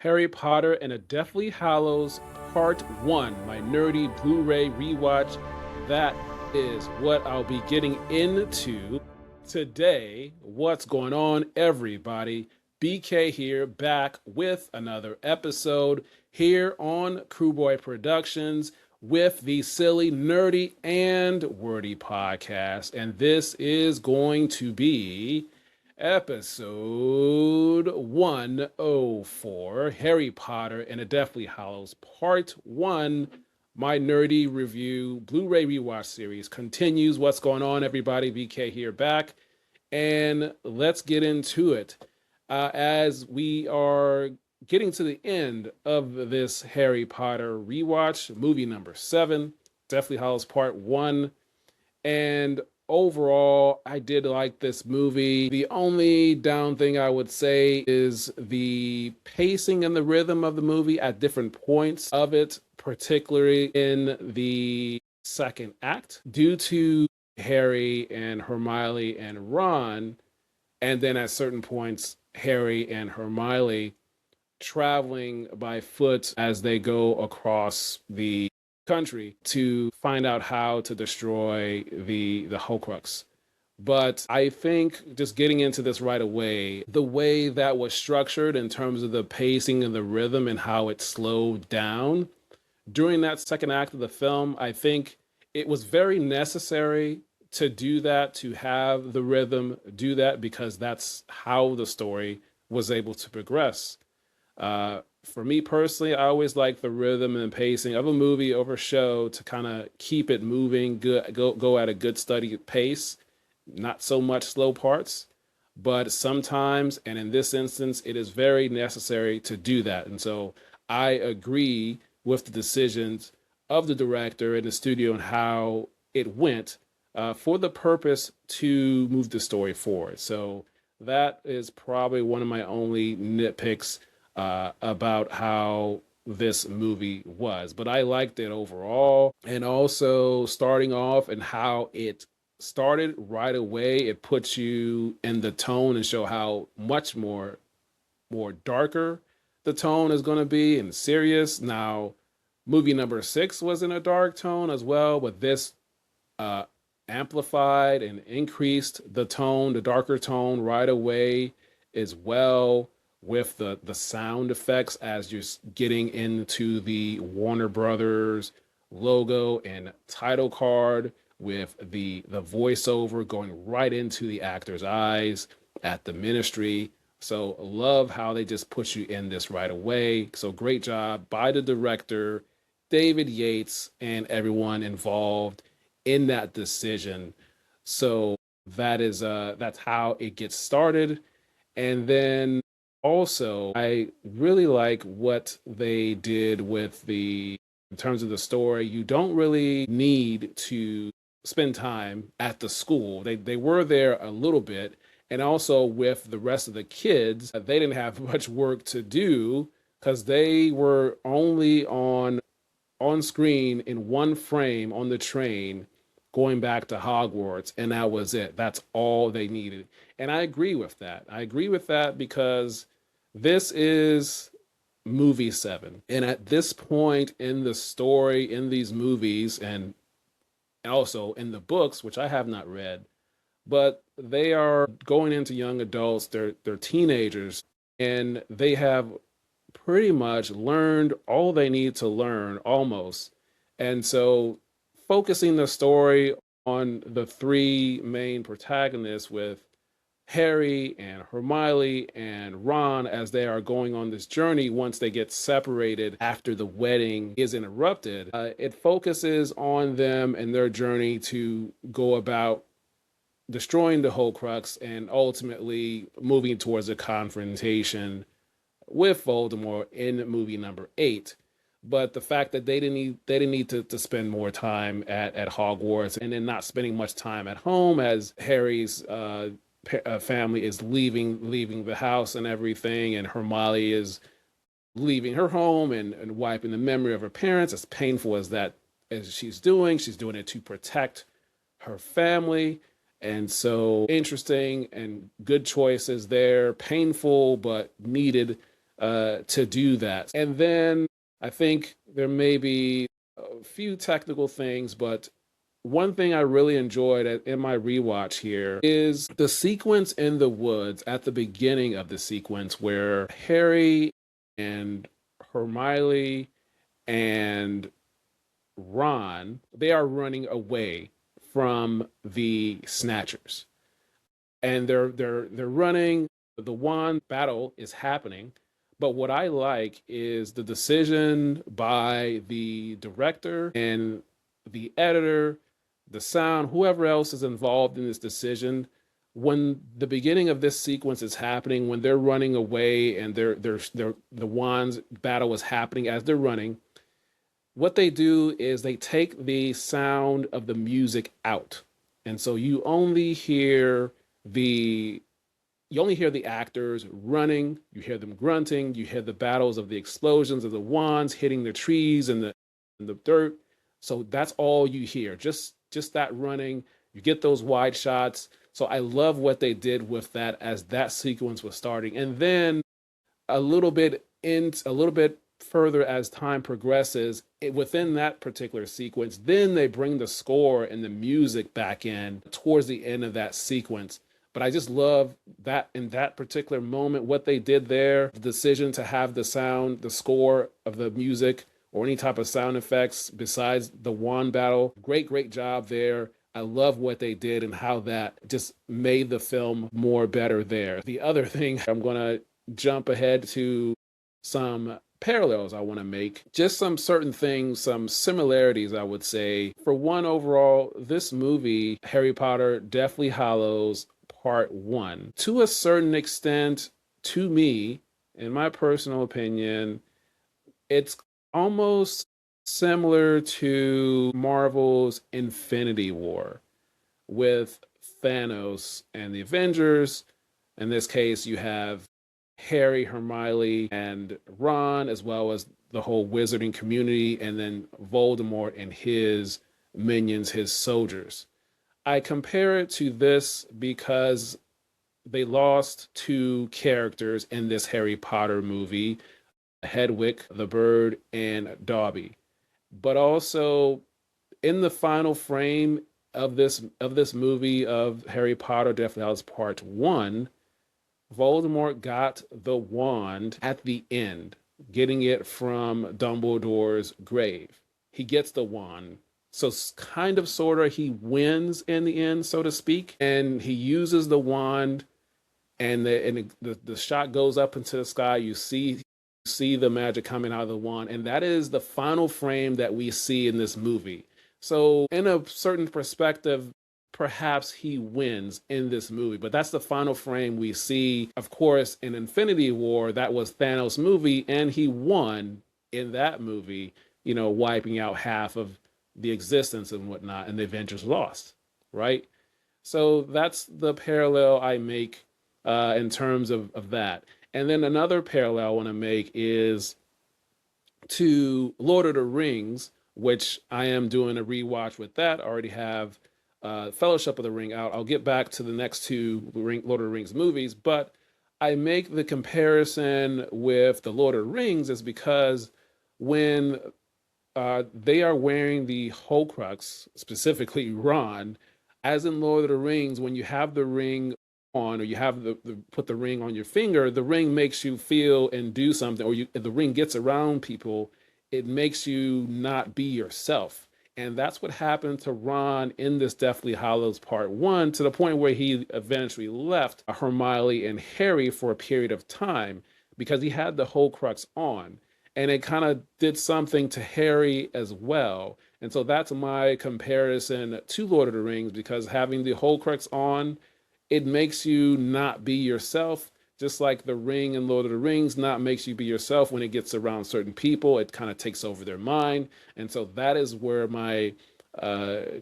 Harry Potter and the Deathly Hallows Part 1, my Nerdy Blu-ray Rewatch. That is what I'll be getting into today. What's going on, everybody? BK here, back with another episode here on Kruboy Productions with the Silly, Nerdy, and Wordy podcast. And this is going to be episode 104, Harry Potter and the Deathly Hallows, Part 1. My nerdy review Blu-ray rewatch series continues. What's going on, everybody? VK here, back. And let's get into it. As we are getting to the end of this Harry Potter rewatch, movie number 7, Deathly Hallows Part 1. And overall, I did like this movie. The only down thing I would say is the pacing and the rhythm of the movie at different points of it, particularly in the second act, due to Harry and Hermione and Ron, and then at certain points, Harry and Hermione traveling by foot as they go across the country to find out how to destroy the Horcrux. But I think just getting into this right away, the way that was structured in terms of the pacing and the rhythm and how it slowed down during that second act of the film, I think it was very necessary to do that, to have the rhythm do that, because that's how the story was able to progress. For me personally, I always like the rhythm and pacing of a movie over a show to kind of keep it moving, go at a good steady pace, not so much slow parts. But sometimes, and in this instance, it is very necessary to do that. And so I agree with the decisions of the director and the studio and how it went for the purpose to move the story forward. So that is probably one of my only nitpicks about how this movie was. But I liked it overall. And also starting off and how it started right away, it puts you in the tone and show how much more darker the tone is going to be and serious. Now, movie number 6 was in a dark tone as well, but this amplified and increased the tone, the darker tone right away as well, with the sound effects as you're getting into the Warner Brothers logo and title card, with the voiceover going right into the actor's eyes at the ministry. So love how they just put you in this right away. So great job by the director, David Yates, and everyone involved in that decision. So that's how it gets started. And then also, I really like what they did with in terms of the story. You don't really need to spend time at the school. They were there a little bit. And also with the rest of the kids, they didn't have much work to do because they were only on screen in one frame on the train going back to Hogwarts, and that was it. That's all they needed. And I agree with that. I agree with that because this is movie 7. And at this point in the story, in these movies, and also in the books, which I have not read, but they are going into young adults, they're teenagers, and they have pretty much learned all they need to learn almost. And so focusing the story on the 3 main protagonists with Harry and Hermione and Ron as they are going on this journey once they get separated after the wedding is interrupted. It focuses on them and their journey to go about destroying the Horcrux and ultimately moving towards a confrontation with Voldemort in movie number 8. But the fact that they didn't need to spend more time at Hogwarts, and then not spending much time at home as Harry's family is leaving the house and everything, and Hermione is leaving her home and wiping the memory of her parents. As painful as that as she's doing it to protect her family. And so interesting and good choices there, painful but needed to do that. And then I think there may be a few technical things, but one thing I really enjoyed in my rewatch here is the sequence in the woods at the beginning of the sequence where Harry and Hermione and Ron, they are running away from the Snatchers. And they're running, the wand battle is happening. But what I like is the decision by the director and the editor, the sound, whoever else is involved in this decision. When the beginning of this sequence is happening, when they're running away and the wands battle is happening as they're running, what they do is they take the sound of the music out. And so the you only hear the actors running, you hear them grunting, you hear the battles of the explosions of the wands hitting the trees and the dirt. So that's all you hear. Just that running. You get those wide shots. So I love what they did with that as that sequence was starting. And then a little bit further as time progresses within that particular sequence, then they bring the score and the music back in towards the end of that sequence. But I just love that in that particular moment, what they did there, the decision to have the sound, the score of the music or any type of sound effects besides the wand battle. Great job there. I love what they did and how that just made the film more better there. The other thing, I'm going to jump ahead to some parallels I want to make. Just some certain things, some similarities, I would say. For one, overall, this movie, Harry Potter, Deathly Hallows, Part 1, to a certain extent, to me, in my personal opinion, it's almost similar to Marvel's Infinity War with Thanos and the Avengers. In this case, you have Harry, Hermione, and Ron, as well as the whole wizarding community, and then Voldemort and his minions, his soldiers. I compare it to this because they lost two characters in this Harry Potter movie, Hedwig the bird and Dobby. But also in the final frame of this movie of Harry Potter Deathly Hallows Part 1, Voldemort got the wand at the end, getting it from Dumbledore's grave. He gets the wand. So kind of sort of he wins in the end, so to speak, and he uses the wand and the shot goes up into the sky. You see the magic coming out of the wand, and that is the final frame that we see in this movie. So in a certain perspective, perhaps he wins in this movie, but that's the final frame we see. Of course, in Infinity War, that was Thanos' movie, and he won in that movie, wiping out half of the existence and whatnot, and the Avengers lost, right? So that's the parallel I make in terms of that. And then another parallel I want to make is to Lord of the Rings, which I am doing a rewatch with that. I already have Fellowship of the Ring out. I'll get back to the next two Lord of the Rings movies, but I make the comparison with the Lord of the Rings is because when they are wearing the Horcrux, specifically Ron, as in Lord of the Rings, when you have the ring on, or you have put the ring on your finger, the ring makes you feel and do something, or the ring gets around people, it makes you not be yourself. And that's what happened to Ron in this Deathly Hallows Part 1, to the point where he eventually left Hermione and Harry for a period of time because he had the Horcrux on. And it kind of did something to Harry as well. And so that's my comparison to Lord of the Rings, because having the Horcrux on, it makes you not be yourself, just like the ring in Lord of the Rings not makes you be yourself. When it gets around certain people, it kind of takes over their mind. And so that is where my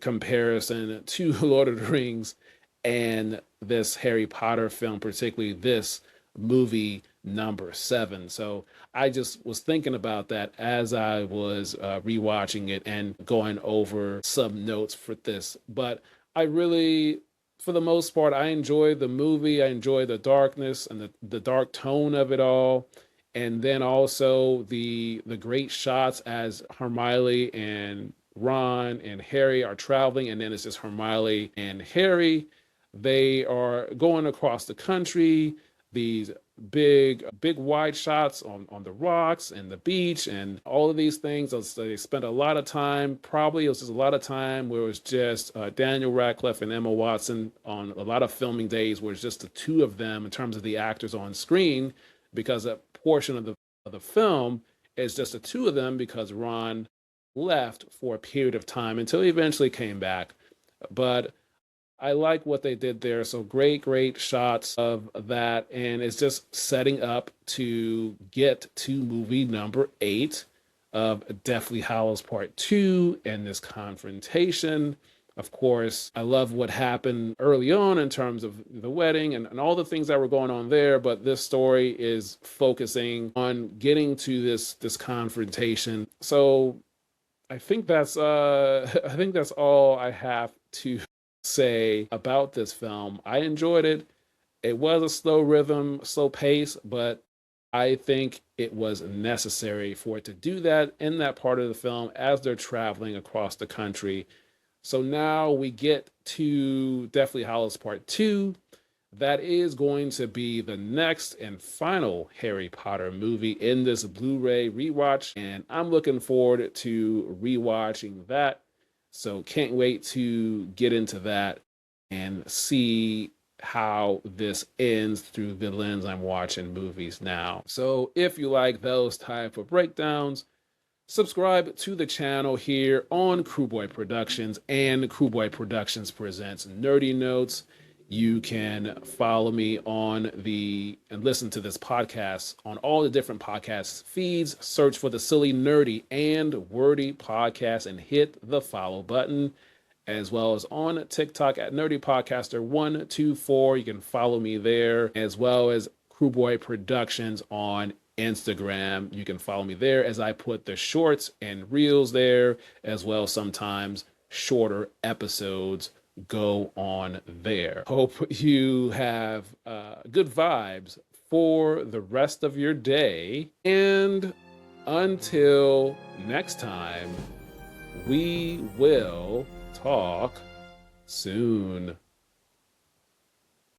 comparison to Lord of the Rings and this Harry Potter film, particularly this movie number 7. So I just was thinking about that as I was rewatching it and going over some notes for this. But I really, for the most part, I enjoy the movie. I enjoy the darkness and the dark tone of it all. And then also the great shots as Hermione and Ron and Harry are traveling, and then it's just Hermione and Harry. They are going across the country. These big wide shots on the rocks and the beach and all of these things. So they spent a lot of time. Probably it was just a lot of time where it was just Daniel Radcliffe and Emma Watson on a lot of filming days, where it's just the two of them in terms of the actors on screen, because a portion of the film is just the two of them because Ron left for a period of time until he eventually came back. But I like what they did there. So great shots of that. And it's just setting up to get to movie number 8 of Deathly Hallows Part 2 and this confrontation. Of course, I love what happened early on in terms of the wedding and all the things that were going on there. But this story is focusing on getting to this confrontation. So I think that's I think that's all I have to say about this film. I enjoyed it. It was a slow rhythm, slow pace, but I think it was necessary for it to do that in that part of the film as they're traveling across the country. So now we get to Deathly Hallows Part 2. That is going to be the next and final Harry Potter movie in this Blu-ray rewatch, and I'm looking forward to rewatching that. So can't wait to get into that and see how this ends through the lens I'm watching movies now. So if you like those type of breakdowns, subscribe to the channel here on Kruboy Productions and Kruboy Productions Presents Nerdy Notes. You can follow me on and listen to this podcast on all the different podcast feeds. Search for the Silly, Nerdy, and Wordy podcast and hit the follow button, as well as on TikTok at Nerdy Podcaster 124. You can follow me there, as well as Kruboy Productions on Instagram. You can follow me there as I put the shorts and reels there, as well as sometimes shorter episodes go on there. Hope you have good vibes for the rest of your day. And until next time, we will talk soon.